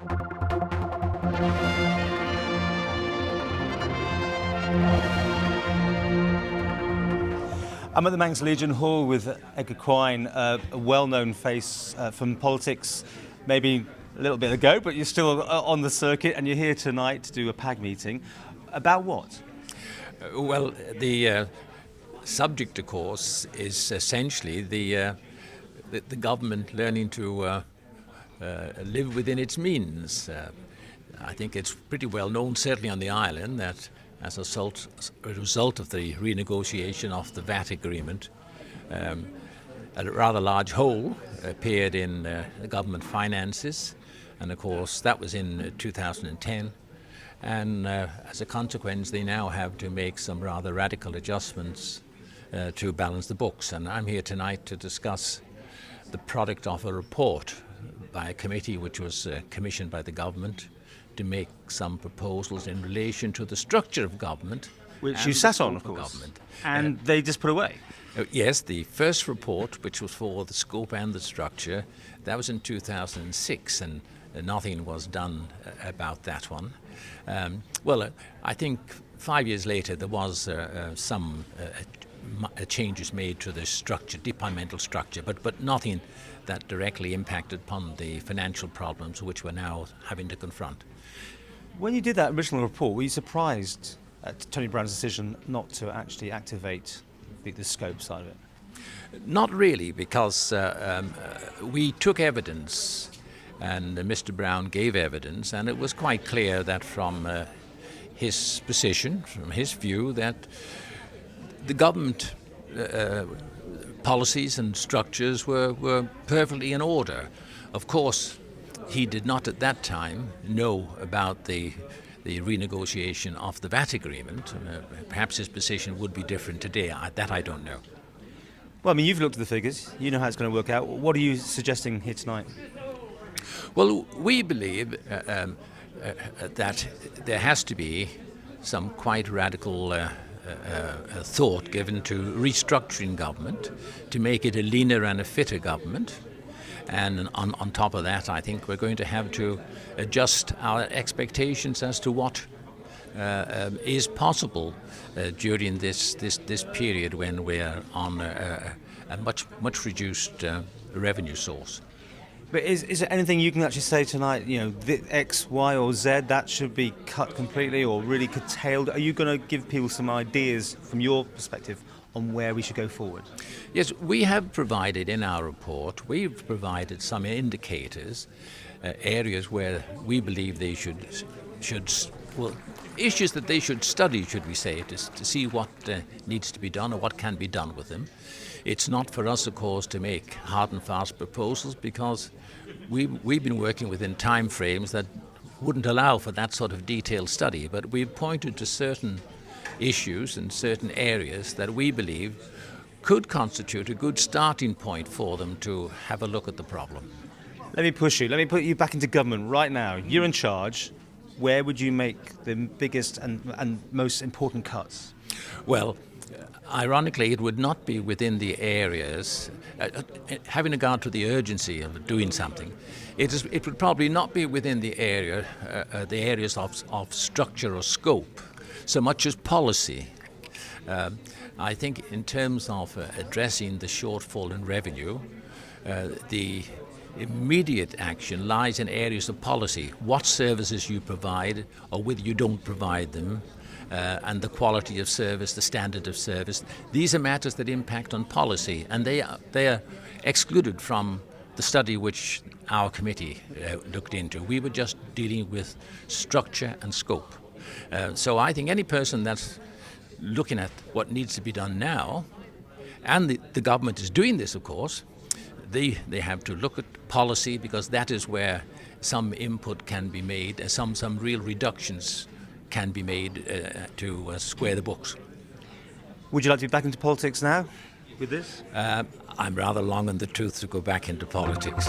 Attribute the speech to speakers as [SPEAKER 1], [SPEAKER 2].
[SPEAKER 1] I'm at the Manx Legion Hall with Edgar Quine, a well-known face from politics, maybe a little bit ago, but you're still on the circuit, and you're here tonight to do a PAG meeting. About what?
[SPEAKER 2] Well, the subject, of course, is essentially the government learning to live within its means. I think it's pretty well known, certainly on the island, that as a result of the renegotiation of the VAT agreement, a rather large hole appeared in the government finances, and of course that was in 2010. And as a consequence, they now have to make some rather radical adjustments to balance the books. And I'm here tonight to discuss the product of a report by a committee which was commissioned by the government to make some proposals in relation to the structure of government.
[SPEAKER 1] Which you sat on, of course. And they just put away.
[SPEAKER 2] Yes, the first report, which was for the scope and the structure, that was in 2006, and nothing was done about that one. I think 5 years later there was some changes made to the structure, departmental structure, but nothing that directly impacted upon the financial problems which we're now having to confront.
[SPEAKER 1] When you did that original report, were you surprised at Tony Brown's decision not to actually activate the scope side of it?
[SPEAKER 2] Not really, because we took evidence, and Mr. Brown gave evidence, and it was quite clear that from his position, from his view, that the government policies and structures were perfectly in order. Of course, he did not at that time know about the renegotiation of the VAT agreement. Perhaps his position would be different today. That I don't know.
[SPEAKER 1] Well, I mean, you've looked at the figures. You know how it's going to work out. What are you suggesting here tonight?
[SPEAKER 2] Well, we believe that there has to be some quite radical thought given to restructuring government to make it a leaner and a fitter government. And on top of that, I think we're going to have to adjust our expectations as to what is possible during this period when we're on a much reduced revenue source.
[SPEAKER 1] But is there anything you can actually say tonight, the X, Y or Z, that should be cut completely or really curtailed? Are you going to give people some ideas from your perspective on where we should go forward?
[SPEAKER 2] Yes, we have provided in our report, we've provided some indicators, areas where we believe they should issues that they should study, should we say, to see what needs to be done or what can be done with them. It's not for us, of course, to make hard and fast proposals, because we've been working within time frames that wouldn't allow for that sort of detailed study, but we've pointed to certain issues and certain areas that we believe could constitute a good starting point for them to have a look at the problem.
[SPEAKER 1] Let me push you. Let me put you back into government right now. You're in charge. Where would you make the biggest and most important cuts?
[SPEAKER 2] Well, ironically, it would not be within the areas, having regard to the urgency of doing something, it would probably not be within the areas of structure or scope, so much as policy. I think in terms of addressing the shortfall in revenue, the immediate action lies in areas of policy, what services you provide or whether you don't provide them, and the quality of service, the standard of service. These are matters that impact on policy, and they are excluded from the study which our committee looked into. We were just dealing with structure and scope. So I think any person that's looking at what needs to be done now, and the government is doing this, of course, they have to look at policy, because that is where some input can be made, some real reductions can be made to square the books.
[SPEAKER 1] Would you like to be back into politics now with this?
[SPEAKER 2] I'm rather long in the tooth to go back into politics.